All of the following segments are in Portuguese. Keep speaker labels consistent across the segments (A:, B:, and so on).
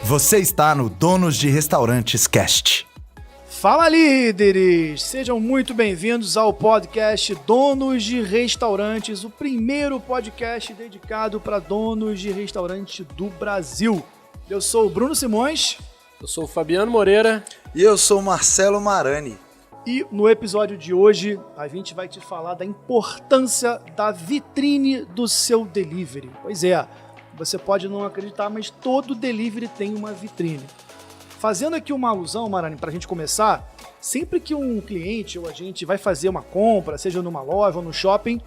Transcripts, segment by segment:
A: Você está no Donos de Restaurantes Cast.
B: Fala, líderes! Sejam muito bem-vindos ao podcast Donos de Restaurantes, o primeiro podcast dedicado para donos de restaurante do Brasil. Eu sou o Bruno Simões.
C: Eu sou o Fabiano Moreira.
D: E eu sou o Marcelo Marani.
B: E no episódio de hoje, a gente vai te falar da importância da vitrine do seu delivery. Pois é, você pode não acreditar, mas todo delivery tem uma vitrine. Fazendo aqui uma alusão, Marani, para a gente começar, sempre que um cliente ou a gente vai fazer uma compra, seja numa loja ou no shopping,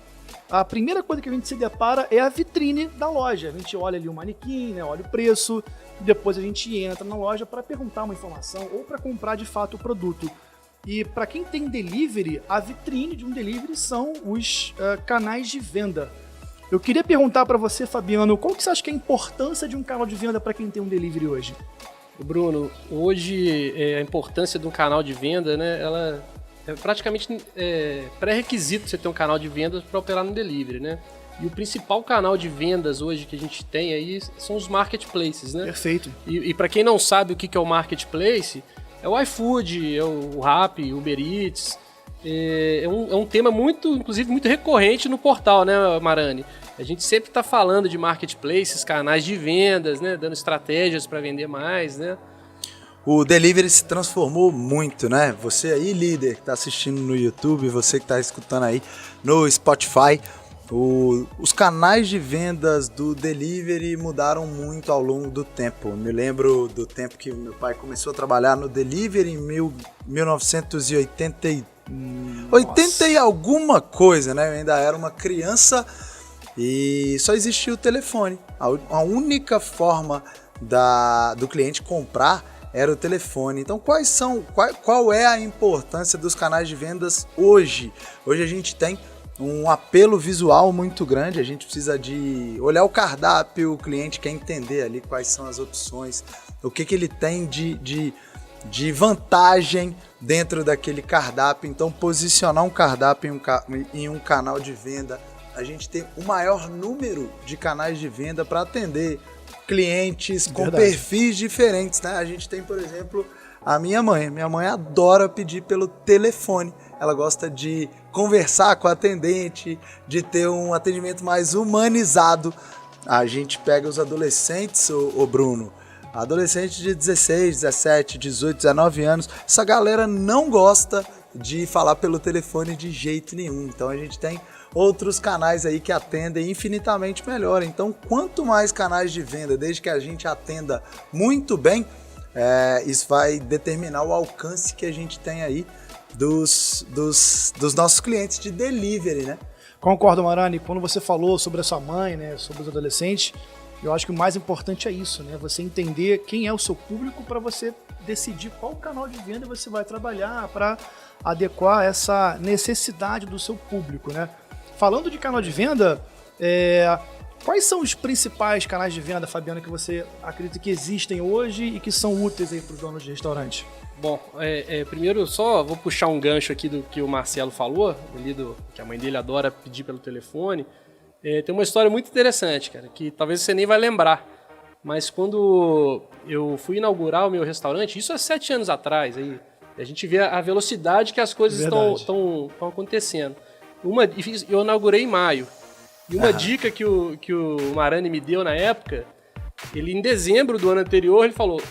B: a primeira coisa que a gente se depara é a vitrine da loja. A gente olha ali o manequim, né, olha o preço, e depois a gente entra na loja para perguntar uma informação ou para comprar de fato o produto. E para quem tem delivery, a vitrine de um delivery são os canais de venda. Eu queria perguntar para você, Fabiano, qual que você acha que é a importância de um canal de venda para quem tem um delivery hoje?
C: Bruno, hoje a importância de um canal de venda, né, ela é praticamente pré-requisito você ter um canal de vendas para operar no delivery, né? E o principal canal de vendas hoje que a gente tem aí são os marketplaces, né?
B: Perfeito.
C: E para quem não sabe o que é o marketplace, é o iFood, é o Rappi, o Uber Eats. É um tema inclusive muito recorrente no portal, né, Marani? A gente sempre está falando de marketplaces, canais de vendas, né, dando estratégias para vender mais, né?
D: O delivery se transformou muito, né? Você aí, líder, que está assistindo no YouTube, você que está escutando aí no Spotify, os canais de vendas do delivery mudaram muito ao longo do tempo. Eu me lembro do tempo que meu pai começou a trabalhar no delivery em 1980 e alguma coisa, né? Eu ainda era uma criança e só existia o telefone. A única forma do cliente comprar era o telefone. Então, qual é a importância dos canais de vendas hoje? Hoje a gente tem um apelo visual muito grande, a gente precisa de olhar o cardápio, o cliente quer entender ali quais são as opções, o que ele tem de vantagem dentro daquele cardápio. Então, posicionar um cardápio em um canal de venda, a gente tem o maior número de canais de venda para atender clientes com perfis diferentes, né? A gente tem, por exemplo, a minha mãe. Minha mãe adora pedir pelo telefone. Ela gosta de conversar com a atendente, de ter um atendimento mais humanizado. A gente pega os adolescentes, ô Bruno, adolescentes de 16, 17, 18, 19 anos, essa galera não gosta de falar pelo telefone de jeito nenhum. Então a gente tem outros canais aí que atendem infinitamente melhor. Então, quanto mais canais de venda, desde que a gente atenda muito bem, isso vai determinar o alcance que a gente tem aí dos nossos clientes de delivery, né?
B: Concordo, Marani. Quando você falou sobre a sua mãe, né, sobre os adolescentes, eu acho que o mais importante é isso, né? Você entender quem é o seu público para você decidir qual canal de venda você vai trabalhar para adequar essa necessidade do seu público, né? Falando de canal de venda, quais são os principais canais de venda, Fabiano, que você acredita que existem hoje e que são úteis aí para os donos de restaurante?
C: Bom, primeiro só vou puxar um gancho aqui do que o Marcelo falou, que a mãe dele adora pedir pelo telefone. Tem uma história muito interessante, cara, que talvez você nem vai lembrar. Mas quando eu fui inaugurar o meu restaurante, isso há 7 anos atrás, aí, a gente vê a velocidade que as coisas estão acontecendo. Eu inaugurei em maio. E uma dica que o Marani me deu na época, ele em dezembro do ano anterior, ele falou: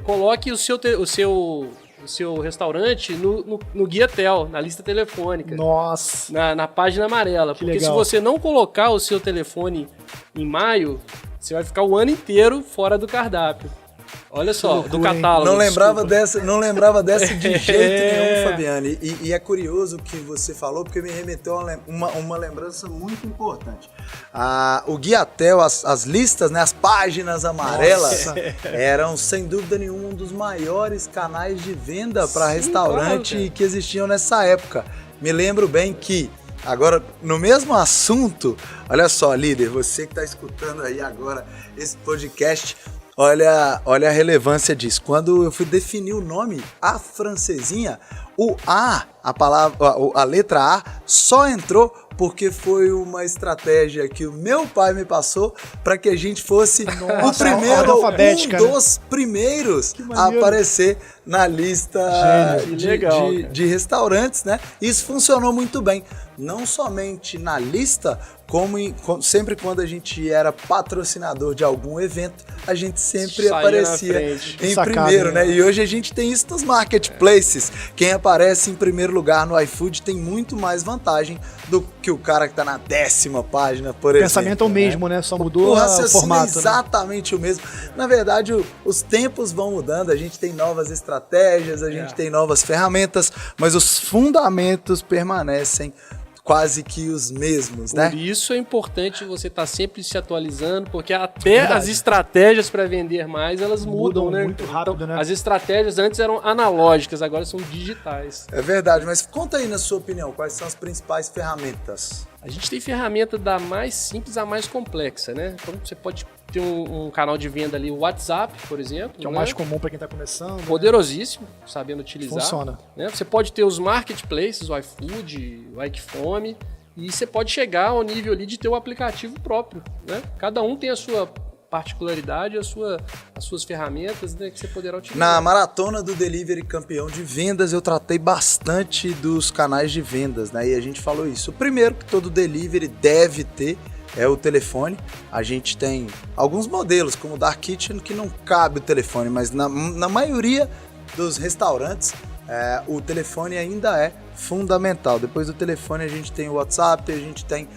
C: coloque o seu restaurante no Guia Tel, na lista telefônica.
B: Nossa!
C: Na página amarela.
B: Que
C: porque
B: legal.
C: Se você não colocar o seu telefone em maio, você vai ficar o ano inteiro fora do cardápio. Olha só, do catálogo.
D: Não lembrava dessa de jeito nenhum, Fabiano. E é curioso o que você falou, porque me remeteu a uma lembrança muito importante. O Guia Tel, as listas, né, as páginas amarelas, eram, sem dúvida nenhuma, um dos maiores canais de venda para restaurante, claro, que existiam nessa época. Me lembro bem que, agora, no mesmo assunto, olha só, líder, você que está escutando aí agora esse podcast, olha a relevância disso. Quando eu fui definir o nome, a francesinha, a letra A só entrou porque foi uma estratégia que o meu pai me passou para que a gente fosse o primeiro,
B: ordem alfabética,
D: um dos primeiros a
B: maneiro.
D: aparecer na lista
C: Gênio, que legal, cara.
D: de restaurantes, né? Isso funcionou muito bem, não somente na lista, como sempre quando a gente era patrocinador de algum evento, a gente sempre
C: Saía
D: aparecia
C: na frente.
D: em
B: Sacado,
D: primeiro,
B: né?
D: né? E hoje a gente tem isso nos marketplaces. Quem aparece em primeiro lugar no iFood tem muito mais vantagem do que o cara que tá na 10ª página, por
B: O
D: exemplo.
B: pensamento é o mesmo, né? Só mudou
D: O
B: o
D: raciocínio
B: formato.
D: é exatamente o mesmo. Na verdade, os tempos vão mudando, a gente tem novas estratégias, a gente tem novas ferramentas, mas os fundamentos permanecem quase que os mesmos, né?
C: Por isso é importante você estar sempre se atualizando, porque até as estratégias para vender mais, elas mudam, né?
B: muito rápido,
C: Então,
B: né?
C: As estratégias antes eram analógicas, agora são digitais.
D: É verdade, mas conta aí na sua opinião, quais são as principais ferramentas?
C: A gente tem ferramenta da mais simples à mais complexa, né? Então você pode ter um canal de venda ali, o WhatsApp, por exemplo.
B: Que é o
C: né?
B: mais comum para quem tá começando.
C: Poderosíssimo, sabendo utilizar.
B: Funciona.
C: Né? Você pode ter os marketplaces, o iFood, o Ikefome, e você pode chegar ao nível ali de ter o aplicativo próprio, né? Cada um tem a sua particularidade, as suas ferramentas, né, que você poderá utilizar.
D: Na maratona do Delivery Campeão de Vendas, eu tratei bastante dos canais de vendas, né? E a gente falou isso. O primeiro que todo delivery deve ter é o telefone. A gente tem alguns modelos, como o Dark Kitchen, que não cabe o telefone, mas na maioria dos restaurantes, o telefone ainda é fundamental. Depois do telefone a gente tem o WhatsApp, a gente tem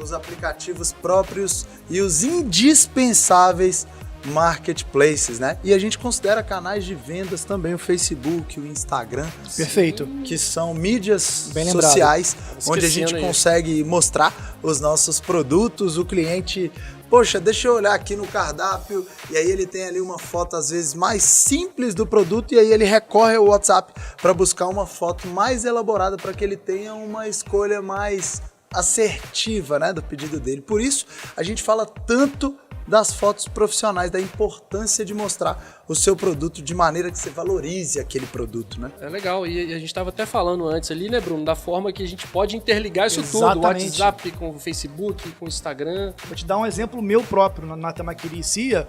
D: os aplicativos próprios e os indispensáveis marketplaces, né? E a gente considera canais de vendas também o Facebook, o Instagram.
B: Perfeito.
D: Que são mídias
B: Bem lembrado.
D: sociais,
C: Tava
D: onde a
C: esquecendo
D: gente
C: aí.
D: consegue mostrar os nossos produtos, o cliente, poxa, deixa eu olhar aqui no cardápio, e aí ele tem ali uma foto às vezes mais simples do produto, e aí ele recorre ao WhatsApp para buscar uma foto mais elaborada para que ele tenha uma escolha mais assertiva, né, do pedido dele. Por isso, a gente fala tanto das fotos profissionais, da importância de mostrar o seu produto de maneira que você valorize aquele produto, né?
C: É legal, e a gente estava até falando antes ali, né, Bruno, da forma que a gente pode interligar isso tudo, o
B: Exatamente.
C: WhatsApp com o Facebook, com o Instagram.
B: Vou te dar um exemplo meu próprio. Na Tamaquiri e Cia,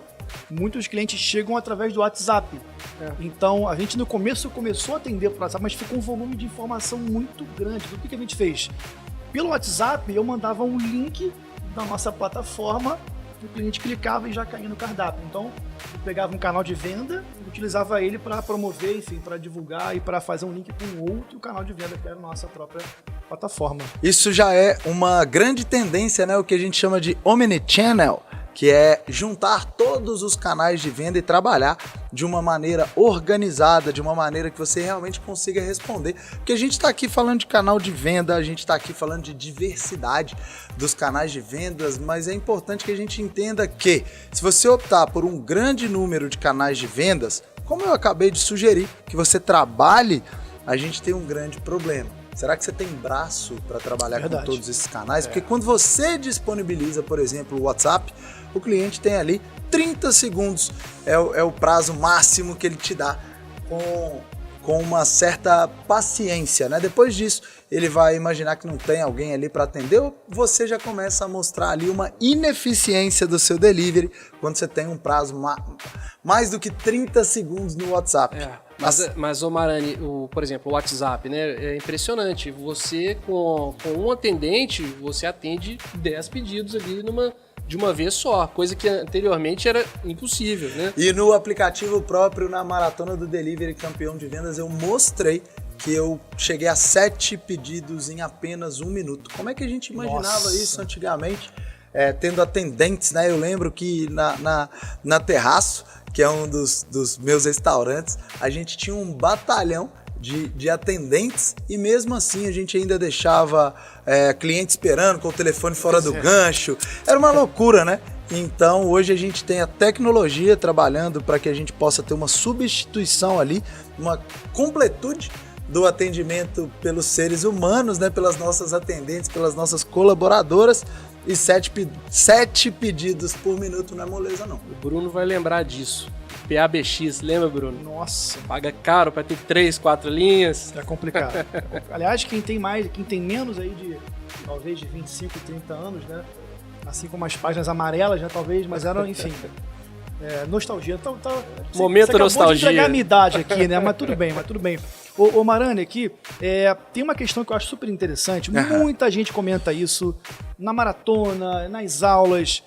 B: muitos clientes chegam através do WhatsApp. Então, a gente no começo começou a atender por WhatsApp, mas ficou um volume de informação muito grande. Então, o que a gente fez? Pelo WhatsApp, eu mandava um link da nossa plataforma, o cliente clicava e já caía no cardápio. Então, eu pegava um canal de venda, utilizava ele para promover, enfim, para divulgar e para fazer um link com outro canal de venda, que era a nossa própria plataforma.
D: Isso já é uma grande tendência, né? O que a gente chama de omnichannel, que é juntar todos os canais de venda e trabalhar de uma maneira organizada, de uma maneira que você realmente consiga responder. Porque a gente está aqui falando de canal de venda, a gente está aqui falando de diversidade dos canais de vendas, mas é importante que a gente entenda que se você optar por um grande número de canais de vendas, como eu acabei de sugerir, que você trabalhe, a gente tem um grande problema. Será que você tem braço para trabalhar
B: Verdade.
D: com todos esses canais? Porque quando você disponibiliza, por exemplo, o WhatsApp, o cliente tem ali 30 segundos, é o prazo máximo que ele te dá com uma certa paciência, né? Depois disso, ele vai imaginar que não tem alguém ali para atender, ou você já começa a mostrar ali uma ineficiência do seu delivery quando você tem um prazo mais do que 30 segundos no WhatsApp.
C: Mas ô Marani, por exemplo, o WhatsApp, né? É impressionante. Você, com um atendente, você atende 10 pedidos ali de uma vez só, coisa que anteriormente era impossível, né?
D: E no aplicativo próprio, na Maratona do Delivery Campeão de Vendas, eu mostrei que eu cheguei a 7 pedidos em apenas 1 minuto. Como é que a gente imaginava
B: Nossa.
D: isso antigamente? Tendo atendentes, né? Eu lembro que na Terraço, que é um dos meus restaurantes, a gente tinha um batalhão de atendentes e mesmo assim a gente ainda deixava cliente esperando com o telefone fora do gancho. Era uma loucura, né? Então hoje a gente tem a tecnologia trabalhando para que a gente possa ter uma substituição ali, uma completude do atendimento pelos seres humanos, né? Pelas nossas atendentes, pelas nossas colaboradoras. E 7 pedidos por minuto não é moleza, não.
C: O Bruno vai lembrar disso. PABX, lembra, Bruno?
B: Nossa,
C: Paga caro pra ter 3, 4 linhas.
B: é complicado. Aliás, quem tem menos aí de, talvez, de 25, 30 anos, né? Assim como as páginas amarelas, né, talvez, mas eram, enfim, nostalgia. Então,
C: Momento
B: você acabou
C: nostalgia.
B: de entregar a minha idade aqui, né? Mas tudo bem. Ô Marani, aqui, tem uma questão que eu acho super interessante. Muita gente comenta isso na maratona, nas aulas.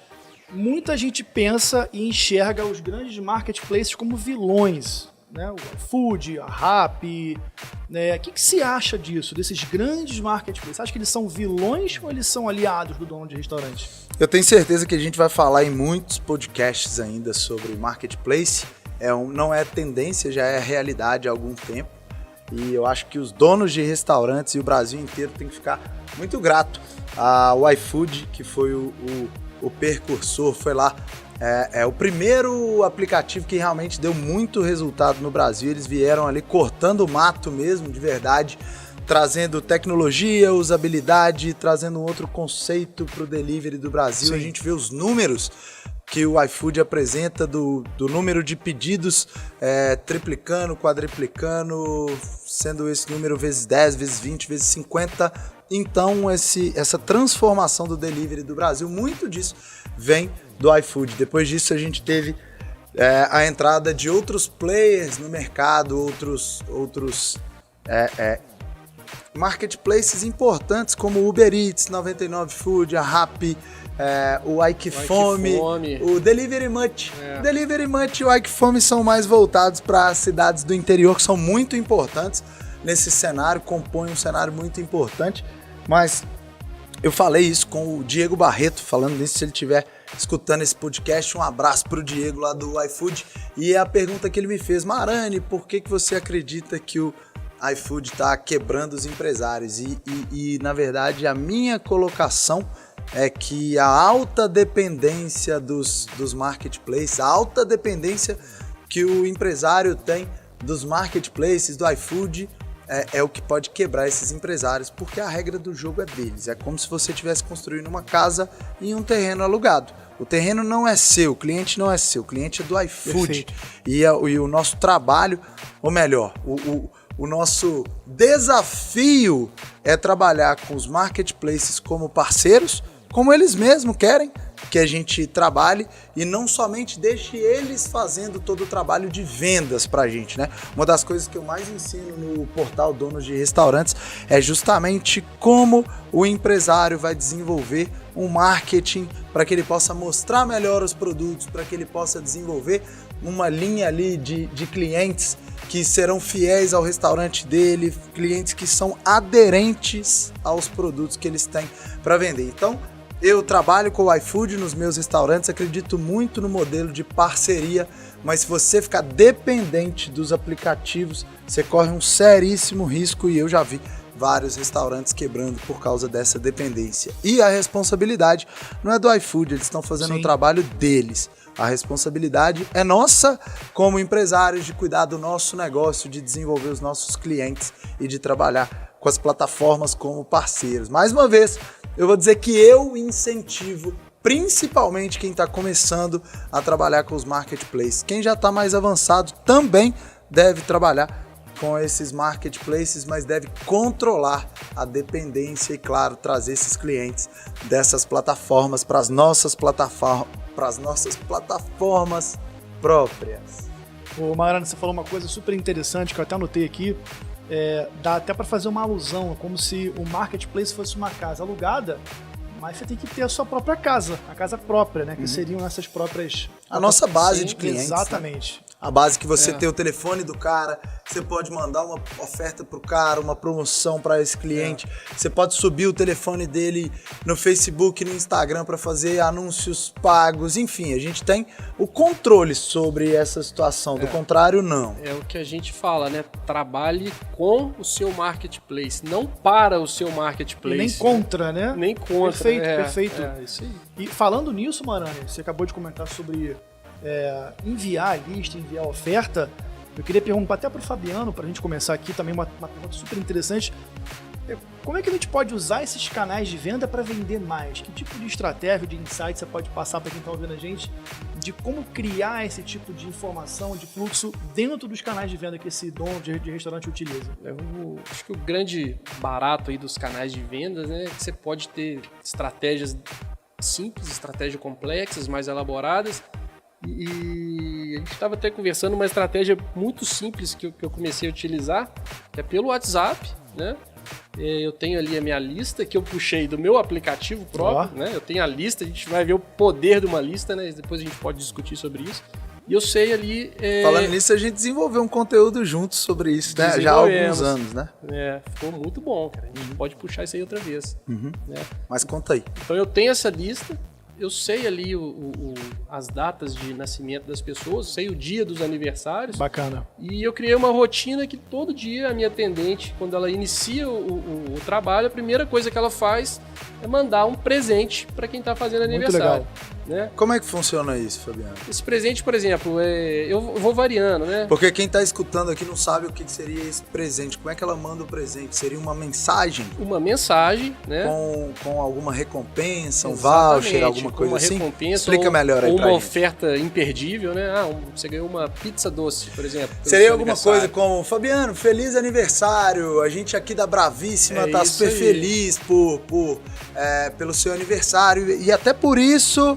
B: Muita gente pensa e enxerga os grandes marketplaces como vilões, né? O iFood, a Rappi, né? O que você acha disso, desses grandes marketplaces? Você acha que eles são vilões ou eles são aliados do dono de restaurante?
D: Eu tenho certeza que a gente vai falar em muitos podcasts ainda sobre marketplace. Não é tendência, já é realidade há algum tempo. E eu acho que os donos de restaurantes e o Brasil inteiro tem que ficar muito grato ao iFood, que foi o precursor, foi lá. É o primeiro aplicativo que realmente deu muito resultado no Brasil. Eles vieram ali cortando o mato mesmo, de verdade, trazendo tecnologia, usabilidade, trazendo um outro conceito para o delivery do Brasil. Sim. A gente vê os números que o iFood apresenta do número de pedidos triplicando, quadriplicando, sendo esse número vezes 10, vezes 20, vezes 50. Então, essa transformação do delivery do Brasil, muito disso vem do iFood. Depois disso, a gente teve a entrada de outros players no mercado, outros marketplaces importantes como o Uber Eats, 99 Food, a Rappi, o Aikifome, o Delivery Much. O Delivery Much e o Aikifome são mais voltados para as cidades do interior, que são muito importantes nesse cenário, compõem um cenário muito importante. Mas eu falei isso com o Diego Barreto, falando nisso, se ele estiver escutando esse podcast, um abraço para o Diego lá do iFood. E a pergunta que ele me fez: Marani, por que você acredita que o iFood está quebrando os empresários? E na verdade, a minha colocação é que a alta dependência dos marketplaces, a alta dependência que o empresário tem dos marketplaces, do iFood, é o que pode quebrar esses empresários, porque a regra do jogo é deles. É como se você estivesse construindo uma casa em um terreno alugado. O terreno não é seu, o cliente não é seu, o cliente é do iFood. E o nosso trabalho, ou melhor, o nosso desafio é trabalhar com os marketplaces como parceiros, como eles mesmos querem que a gente trabalhe, e não somente deixe eles fazendo todo o trabalho de vendas pra gente, né? Uma das coisas que eu mais ensino no portal Donos de Restaurantes é justamente como o empresário vai desenvolver um marketing para que ele possa mostrar melhor os produtos, para que ele possa desenvolver uma linha ali de clientes que serão fiéis ao restaurante dele, clientes que são aderentes aos produtos que eles têm para vender. Então, eu trabalho com o iFood nos meus restaurantes, acredito muito no modelo de parceria, mas se você ficar dependente dos aplicativos, você corre um seríssimo risco, e eu já vi vários restaurantes quebrando por causa dessa dependência. E a responsabilidade não é do iFood, eles estão fazendo o trabalho deles. A responsabilidade é nossa como empresários de cuidar do nosso negócio, de desenvolver os nossos clientes e de trabalhar com as plataformas como parceiros. Mais uma vez, eu vou dizer que eu incentivo principalmente quem está começando a trabalhar com os marketplaces. Quem já está mais avançado também deve trabalhar com esses marketplaces, mas deve controlar a dependência e, claro, trazer esses clientes dessas plataformas para as nossas plataformas próprias.
B: Ô Marani, você falou uma coisa super interessante que eu até anotei aqui. Dá até para fazer uma alusão, como se o marketplace fosse uma casa alugada, mas você tem que ter a sua própria casa, a casa própria, né? Que seriam essas próprias...
D: A nossa base de clientes.
B: Exatamente.
D: Né? A base que você tem o telefone do cara, você pode mandar uma oferta pro cara, uma promoção para esse cliente, você pode subir o telefone dele no Facebook, no Instagram para fazer anúncios pagos, enfim, a gente tem o controle sobre essa situação, do contrário, não. É
C: o que a gente fala, né? Trabalhe com o seu marketplace, não para o seu marketplace.
B: E nem contra, né?
C: Nem contra.
B: Perfeito.
C: Isso aí.
B: E falando nisso, Marani, você acabou de comentar sobre enviar a lista, enviar a oferta. Eu queria perguntar até para o Fabiano, para a gente começar aqui também uma pergunta super interessante. Como é que a gente pode usar esses canais de venda para vender mais? Que tipo de estratégia, de insight você pode passar para quem está ouvindo a gente de como criar esse tipo de informação, de fluxo dentro dos canais de venda que esse dono de restaurante utiliza?
C: Eu acho que o grande barato aí dos canais de vendas, né, é que você pode ter estratégias simples, estratégias complexas, mais elaboradas. E a gente estava até conversando uma estratégia muito simples que eu comecei a utilizar, que é pelo WhatsApp, né? Eu tenho ali a minha lista que eu puxei do meu aplicativo próprio, né? Eu tenho a lista, a gente vai ver o poder de uma lista, né? Depois a gente pode discutir sobre isso. E eu sei ali...
D: Falando nisso, a gente desenvolveu um conteúdo juntos sobre isso, né? Já há alguns anos, né?
C: Ficou muito bom, cara. A gente pode puxar isso aí outra vez. Né?
D: Mas conta aí.
C: Então eu tenho essa lista, eu sei ali as datas de nascimento das pessoas, sei o dia dos aniversários.
B: Bacana.
C: E eu criei uma rotina que todo dia a minha atendente, quando ela inicia o trabalho, a primeira coisa que ela faz é mandar um presente para quem está fazendo aniversário.
B: Legal.
C: Né?
D: Como é que funciona isso, Fabiano?
C: Esse presente, por exemplo, eu vou variando, né?
D: Porque quem tá escutando aqui não sabe o que seria esse presente. Como é que ela manda o presente? Seria uma mensagem?
C: Uma mensagem, né?
D: Com alguma recompensa, um
C: Exatamente,
D: voucher, alguma coisa
C: uma
D: assim?
C: Recompensa,
D: Explica melhor aí
C: ou
D: pra
C: uma
D: gente.
C: Oferta imperdível, né? Você ganhou uma pizza doce, por exemplo.
D: Seria alguma coisa como, Fabiano, feliz aniversário, a gente aqui da Bravíssima tá super feliz pelo seu aniversário e até por isso,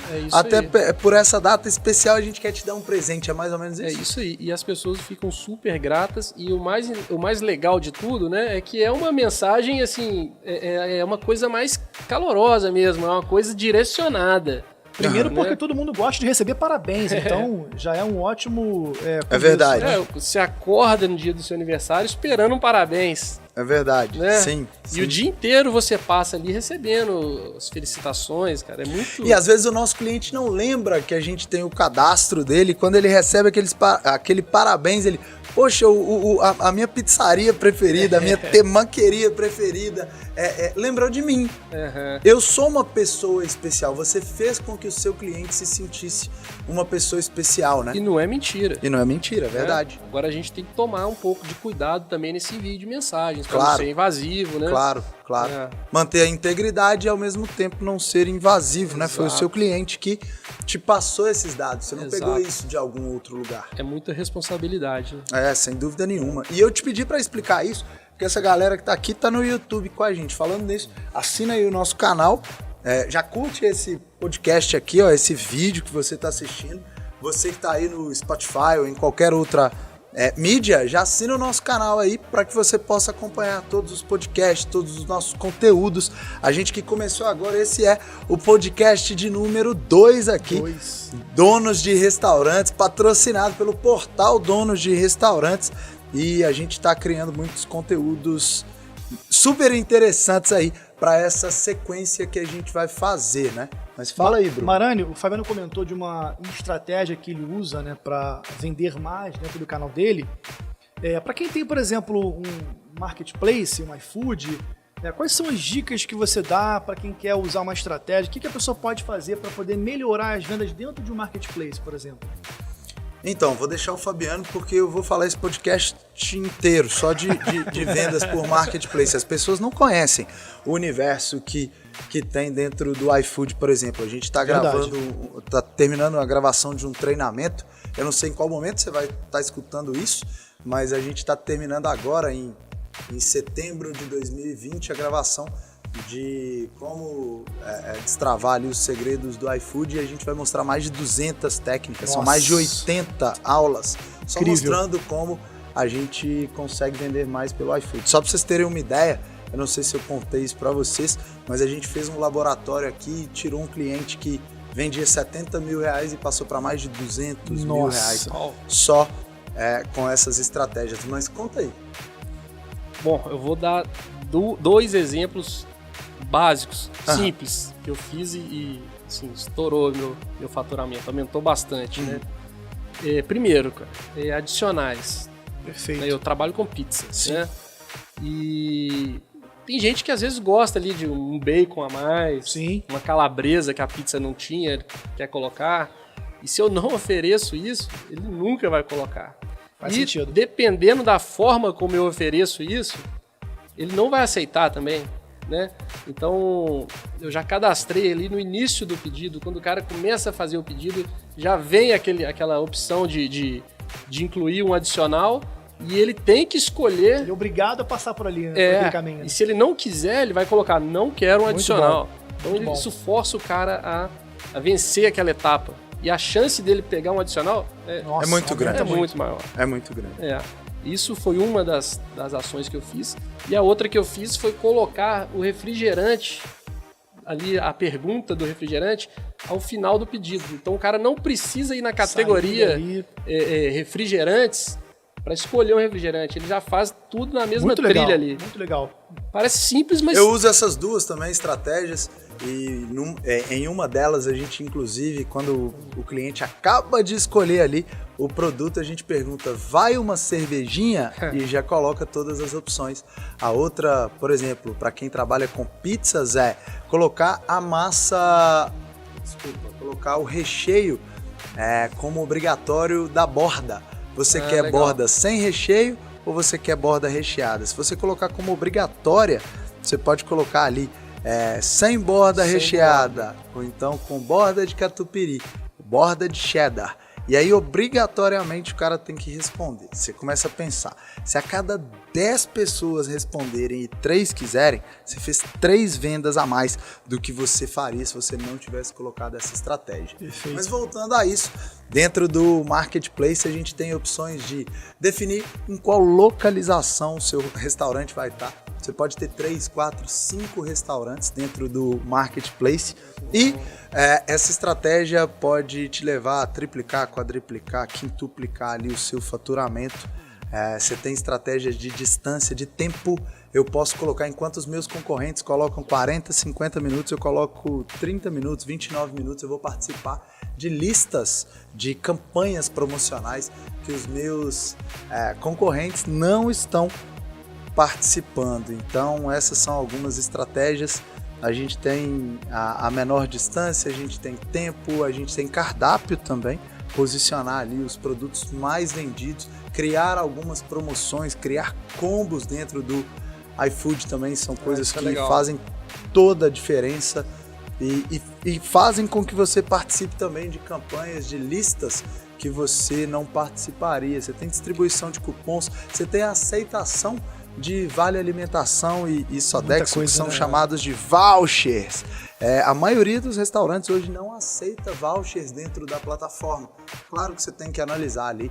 D: por essa data especial a gente quer te dar um presente, é mais ou menos isso?
C: É isso aí, e as pessoas ficam super gratas e o mais legal de tudo, né, é que é uma mensagem, assim, é uma coisa mais calorosa mesmo, é uma coisa direcionada.
B: Primeiro porque todo mundo gosta de receber parabéns, então já é um ótimo
D: É verdade.
C: Você acorda no dia do seu aniversário esperando um parabéns.
D: É verdade,
C: né?
D: sim.
C: E o dia inteiro você passa ali recebendo as felicitações, cara, é muito...
D: E às vezes o nosso cliente não lembra que a gente tem o cadastro dele, quando ele recebe aquele parabéns, ele... Poxa, a minha pizzaria preferida, a minha temanqueria preferida, lembrou de mim. Eu sou uma pessoa especial. Você fez com que o seu cliente se sentisse uma pessoa especial, né?
C: E não é mentira.
D: E não é mentira, é verdade.
C: Agora a gente tem que tomar um pouco de cuidado também nesse envio de mensagens, para
D: Claro.
C: não ser invasivo, né?
D: Claro. Manter a integridade e ao mesmo tempo não ser invasivo, né? Foi o seu cliente que te passou esses dados. Você não pegou isso de algum outro lugar.
C: É muita responsabilidade, né?
D: Sem dúvida nenhuma. E eu te pedi pra explicar isso, porque essa galera que tá aqui tá no YouTube com a gente. Falando nisso, assina aí o nosso canal, já curte esse podcast aqui, ó, esse vídeo que você tá assistindo. Você que tá aí no Spotify ou em qualquer outra mídia, já assina o nosso canal aí para que você possa acompanhar todos os podcasts, todos os nossos conteúdos. A gente que começou agora, esse é o podcast de número 2 aqui. Donos de Restaurantes, patrocinado pelo portal Donos de Restaurantes. E a gente está criando muitos conteúdos super interessantes aí para essa sequência que a gente vai fazer, né? Mas fala aí, Bruno.
B: Marani, o Fabiano comentou de uma estratégia que ele usa, né, para vender mais dentro do canal dele. Para quem tem, por exemplo, um marketplace, um iFood, quais são as dicas que você dá para quem quer usar uma estratégia? O que a pessoa pode fazer para poder melhorar as vendas dentro de um marketplace, por exemplo?
D: Então, vou deixar o Fabiano porque eu vou falar esse podcast inteiro só de vendas por marketplace. As pessoas não conhecem o universo que tem dentro do iFood, por exemplo. A gente está tá terminando a gravação de um treinamento. Eu não sei em qual momento você vai estar escutando isso, mas a gente está terminando agora, em setembro de 2020, a gravação de como destravar ali os segredos do iFood, e a gente vai mostrar mais de 200 técnicas, são mais de 80 aulas, só mostrando como a gente consegue vender mais pelo iFood. Só para vocês terem uma ideia, eu não sei se eu contei isso para vocês, mas a gente fez um laboratório aqui e tirou um cliente que vendia 70 mil reais e passou para mais de 200 mil reais só com essas estratégias. Mas conta aí.
C: Bom, eu vou dar 2 exemplos básicos, simples, que eu fiz e assim, estourou meu faturamento, aumentou bastante, né? Primeiro, cara, adicionais.
B: Perfeito.
C: Eu trabalho com pizza, né? E tem gente que às vezes gosta ali de um bacon a mais, uma calabresa que a pizza não tinha, quer colocar. E se eu não ofereço isso, ele nunca vai colocar.
B: Faz sentido.
C: Dependendo da forma como eu ofereço isso, ele não vai aceitar também. né? Então, eu já cadastrei ali no início do pedido, quando o cara começa a fazer o pedido, já vem aquela opção de incluir um adicional e ele tem que escolher.
B: Ele é obrigado a passar por ali, né? Por aquele caminho.
C: E se ele não quiser, ele vai colocar não quero um
B: Muito
C: adicional.
B: bom.
C: Então, isso força o cara a vencer aquela etapa. E a chance dele pegar um adicional
B: Nossa,
D: é muito grande.
C: é muito maior.
D: É muito grande.
C: Isso foi uma das ações que eu fiz. E a outra que eu fiz foi colocar o refrigerante, ali a pergunta do refrigerante, ao final do pedido. Então o cara não precisa ir na categoria refrigerantes para escolher um refrigerante. Ele já faz tudo na mesma
B: muito
C: trilha
B: legal,
C: ali.
B: Muito legal.
C: Parece simples, mas...
D: Eu uso essas duas também, estratégias, e em uma delas a gente, inclusive, quando o cliente acaba de escolher ali o produto, a gente pergunta, vai uma cervejinha? E já coloca todas as opções. A outra, por exemplo, para quem trabalha com pizzas, é colocar a massa, colocar o recheio como obrigatório da borda. Você quer
C: legal.
D: borda sem recheio ou você quer borda recheada? Se você colocar como obrigatória, você pode colocar ali sem borda recheada, ou então com borda de catupiry, borda de cheddar. E aí, obrigatoriamente, o cara tem que responder. Você começa a pensar, se a cada 10 pessoas responderem e 3 quiserem, você fez 3 vendas a mais do que você faria se você não tivesse colocado essa estratégia.
B: Perfeito.
D: Mas voltando a isso, dentro do Marketplace a gente tem opções de definir em qual localização o seu restaurante vai estar. Você pode ter 3, 4, 5 restaurantes dentro do Marketplace e essa estratégia pode te levar a triplicar, quadriplicar, quintuplicar ali o seu faturamento. Você tem estratégias de distância, de tempo. Eu posso colocar, enquanto os meus concorrentes colocam 40, 50 minutos, eu coloco 30 minutos, 29 minutos. Eu vou participar de listas de campanhas promocionais que os meus concorrentes não estão participando. Então essas são algumas estratégias. A gente tem a menor distância, a gente tem tempo, a gente tem cardápio também, posicionar ali os produtos mais vendidos, criar algumas promoções, criar combos dentro do iFood também, são coisas que fazem toda a diferença e fazem com que você participe também de campanhas, de listas que você não participaria. Você tem distribuição de cupons, você tem a aceitação de vale alimentação e Sodexo, que são chamados de vouchers. A maioria dos restaurantes hoje não aceita vouchers dentro da plataforma. Claro que você tem que analisar ali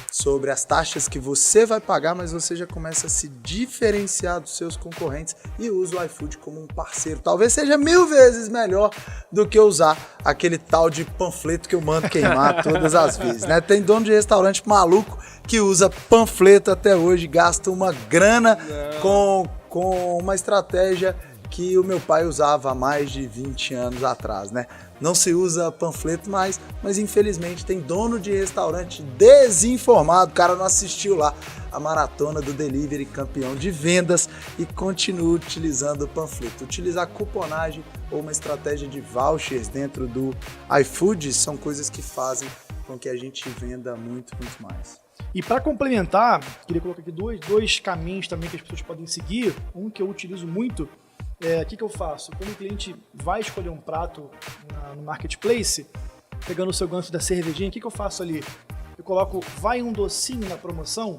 D: sobre as taxas que você vai pagar, mas você já começa a se diferenciar dos seus concorrentes e usa o iFood como um parceiro. Talvez seja 1000 vezes melhor do que usar aquele tal de panfleto que eu mando queimar todas as vezes, né? Tem dono de restaurante maluco que usa panfleto até hoje, gasta uma grana com uma estratégia que o meu pai usava há mais de 20 anos atrás, né? Não se usa panfleto mais, mas infelizmente tem dono de restaurante desinformado, o cara não assistiu lá a maratona do delivery campeão de vendas e continua utilizando o panfleto. Utilizar cuponagem ou uma estratégia de vouchers dentro do iFood são coisas que fazem com que a gente venda muito, muito mais.
B: E para complementar, queria colocar aqui dois caminhos também que as pessoas podem seguir. Um que eu utilizo muito, o que eu faço? Quando o cliente vai escolher um prato no Marketplace, pegando o seu gancho da cervejinha, o que eu faço ali? Eu coloco, vai um docinho na promoção,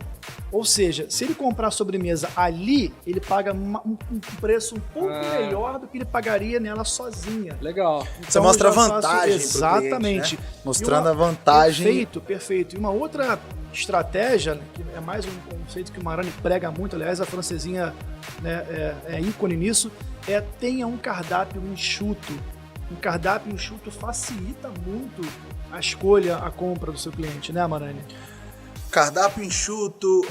B: ou seja, se ele comprar sobremesa ali, ele paga um preço um pouco melhor do que ele pagaria nela sozinha.
C: Legal.
B: Então,
D: você mostra a
B: eu já
D: vantagem
B: faço,
D: pro cliente,
B: exatamente.
D: né? Mostrando a vantagem.
B: Perfeito. E uma outra estratégia, que é mais um conceito que o Marani prega muito, aliás, a francesinha, né, é ícone nisso, tenha um cardápio enxuto. Um cardápio enxuto facilita muito a escolha, a compra do seu cliente, né, Marani?
D: Cardápio enxuto,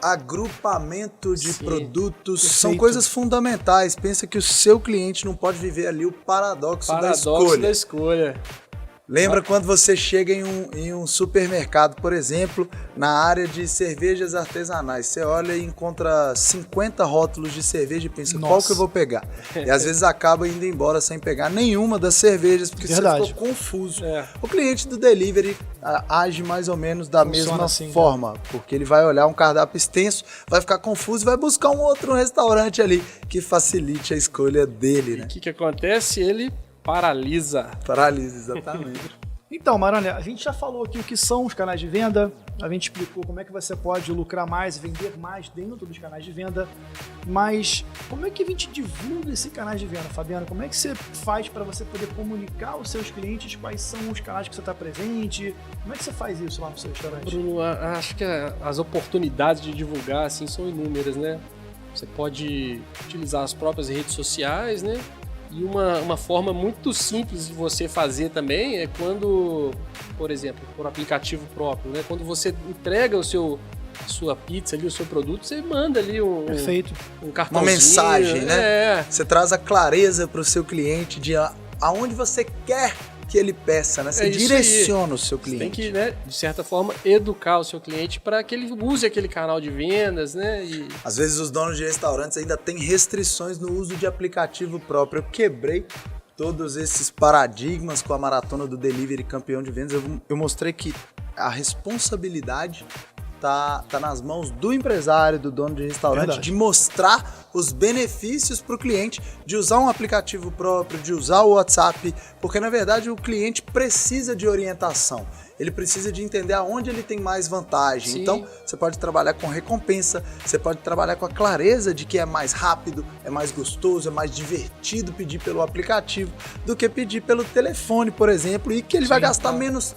D: agrupamento de produtos,
B: perfeito.
D: São coisas fundamentais. Pensa que o seu cliente não pode viver ali o paradoxo da escolha. Lembra quando você chega em um supermercado, por exemplo, na área de cervejas artesanais, você olha e encontra 50 rótulos de cerveja e pensa, qual que eu vou pegar? E às vezes acaba indo embora sem pegar nenhuma das cervejas, porque você ficou confuso. O cliente do delivery, age mais ou menos da
B: Funciona
D: mesma
B: assim,
D: forma, porque ele vai olhar um cardápio extenso, vai ficar confuso e vai buscar um outro restaurante ali que facilite a escolha dele,
C: E
D: né?
C: o que acontece? Ele paralisa.
D: Paralisa, exatamente.
B: Então, Marani, a gente já falou aqui o que são os canais de venda, a gente explicou como é que você pode lucrar mais, vender mais dentro dos canais de venda, mas como é que a gente divulga esse canal de venda, Fabiano? Como é que você faz para você poder comunicar aos seus clientes quais são os canais que você está presente? Como é que você faz isso lá no seu restaurante?
C: Bruno, acho que as oportunidades de divulgar assim são inúmeras, né? Você pode utilizar as próprias redes sociais, né? E uma forma muito simples de você fazer também é quando, por exemplo, por aplicativo próprio, né? Quando você entrega a sua pizza ali, o seu produto, você manda ali
B: Perfeito.
C: um cartãozinho.
D: Uma mensagem, né?
C: É.
D: Você traz a clareza para o seu cliente de aonde você quer que ele peça, né? Você
C: É isso
D: direciona o seu
C: Você
D: cliente.
C: tem que, né, de certa forma, educar o seu cliente para que ele use aquele canal de vendas, né? E
D: Às vezes os donos de restaurantes ainda têm restrições no uso de aplicativo próprio. Eu quebrei todos esses paradigmas com a maratona do delivery campeão de vendas. Eu mostrei que a responsabilidade tá nas mãos do empresário, do dono de restaurante,
B: Verdade.
D: de mostrar os benefícios para o cliente de usar um aplicativo próprio, de usar o WhatsApp, porque na verdade o cliente precisa de orientação. Ele precisa de entender aonde ele tem mais vantagem.
C: Sim.
D: Então, você pode trabalhar com recompensa, você pode trabalhar com a clareza de que é mais rápido, é mais gostoso, é mais divertido pedir pelo aplicativo do que pedir pelo telefone, por exemplo, e que ele vai gastar menos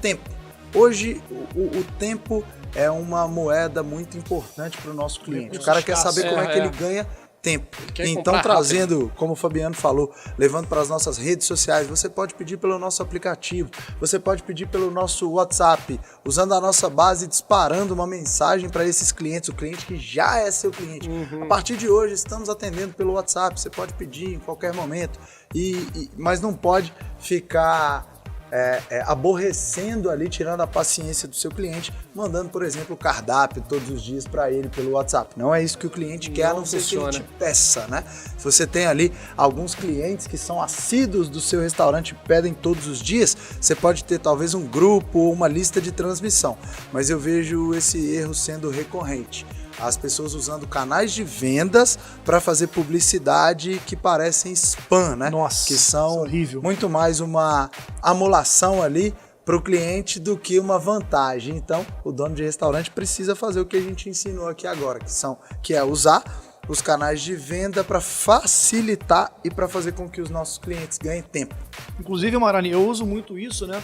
D: tempo. Hoje, o tempo é uma moeda muito importante para o nosso cliente. O cara quer saber como é que ele ganha tempo.
C: quer
D: Então,
C: comprar
D: trazendo, como o Fabiano falou, levando para as nossas redes sociais, você pode pedir pelo nosso aplicativo, você pode pedir pelo nosso WhatsApp, usando a nossa base, disparando uma mensagem para esses clientes, o cliente que já é seu cliente. A partir de hoje, estamos atendendo pelo WhatsApp, você pode pedir em qualquer momento, mas não pode ficar aborrecendo ali, tirando a paciência do seu cliente, mandando, por exemplo, o cardápio todos os dias para ele pelo WhatsApp. Não é isso que o cliente quer, a não ser que ele te peça, né? Se você tem ali alguns clientes que são assíduos do seu restaurante e pedem todos os dias, você pode ter talvez um grupo ou uma lista de transmissão, mas eu vejo esse erro sendo recorrente. As pessoas usando canais de vendas para fazer publicidade que parecem spam, né?
B: Nossa,
D: que
B: isso
D: são
B: é horrível.
D: muito mais uma amolação ali para o cliente do que uma vantagem. Então, o dono de restaurante precisa fazer o que a gente ensinou aqui agora, que é usar os canais de venda para facilitar e para fazer com que os nossos clientes ganhem tempo.
B: Inclusive, Marani, eu uso muito isso, né?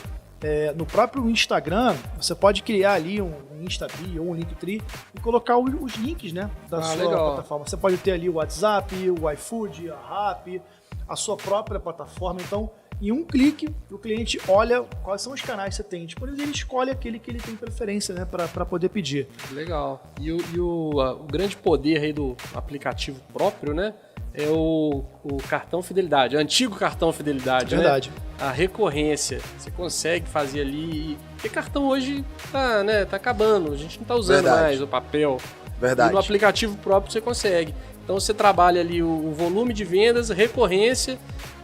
B: No próprio Instagram, você pode criar ali um Instabee ou um Linktree e colocar os links, né, da sua
C: legal.
B: plataforma. Você pode ter ali o WhatsApp, o iFood, a Rappi, a sua própria plataforma. Então, em um clique, o cliente olha quais são os canais que você tem disponíveis e ele escolhe aquele que ele tem preferência, né, para poder pedir.
C: legal. E o grande poder aí do aplicativo próprio, né? É o cartão fidelidade, o antigo cartão fidelidade,
B: Verdade.
C: né? A recorrência. Você consegue fazer ali. Porque cartão hoje tá acabando, a gente não tá usando
D: Verdade.
C: mais o papel.
D: Verdade.
C: E no aplicativo próprio você consegue. Então você trabalha ali o volume de vendas, recorrência,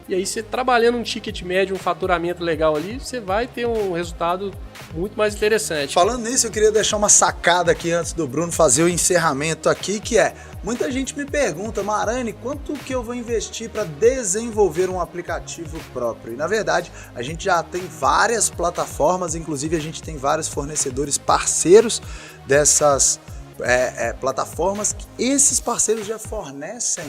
C: e aí você trabalhando um ticket médio, um faturamento legal ali, você vai ter um resultado muito mais interessante.
D: Falando nisso, eu queria deixar uma sacada aqui antes do Bruno fazer o encerramento aqui, que é, muita gente me pergunta, Marani, quanto que eu vou investir para desenvolver um aplicativo próprio? E na verdade, a gente já tem várias plataformas, inclusive a gente tem vários fornecedores parceiros dessas plataformas, que esses parceiros já fornecem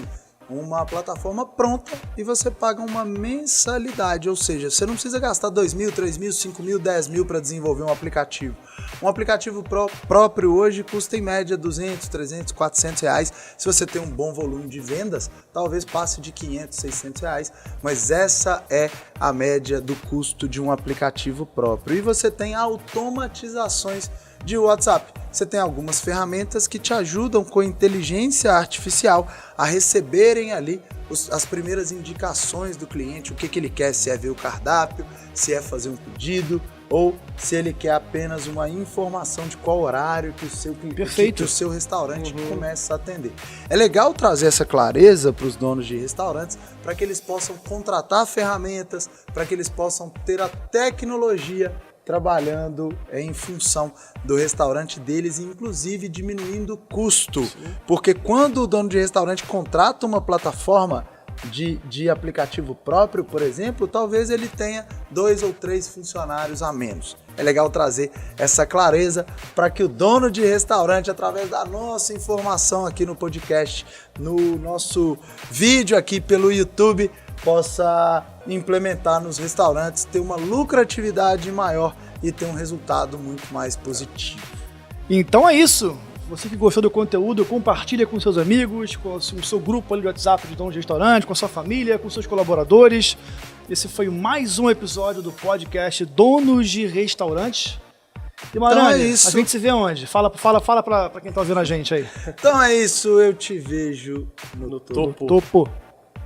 D: uma plataforma pronta e você paga uma mensalidade, ou seja, você não precisa gastar 2 mil, 3 mil, 5 mil, 10 mil para desenvolver um aplicativo. Um aplicativo próprio hoje custa em média 200, 300, 400 reais. Se você tem um bom volume de vendas, talvez passe de 500, 600 reais, mas essa é a média do custo de um aplicativo próprio. E você tem automatizações de WhatsApp. Você tem algumas ferramentas que te ajudam com inteligência artificial a receberem ali as primeiras indicações do cliente, o que ele quer, se é ver o cardápio, se é fazer um pedido ou se ele quer apenas uma informação de qual horário que o seu restaurante começa a atender. É legal trazer essa clareza para os donos de restaurantes para que eles possam contratar ferramentas, para que eles possam ter a tecnologia trabalhando em função do restaurante deles, inclusive diminuindo o custo. Porque quando o dono de restaurante contrata uma plataforma de aplicativo próprio, por exemplo, talvez ele tenha 2 ou 3 funcionários a menos. É legal trazer essa clareza para que o dono de restaurante, através da nossa informação aqui no podcast, no nosso vídeo aqui pelo YouTube, possa implementar nos restaurantes, ter uma lucratividade maior e ter um resultado muito mais positivo.
B: Então é isso. Você que gostou do conteúdo, compartilha com seus amigos, com o seu grupo ali do WhatsApp de dono de restaurante, com a sua família, com seus colaboradores. Esse foi mais um episódio do podcast Donos de Restaurantes. E Marani,
D: Então é isso.
B: a gente se vê onde? Fala pra quem tá ouvindo a gente aí.
D: Então é isso, eu te vejo no topo.
B: Topo.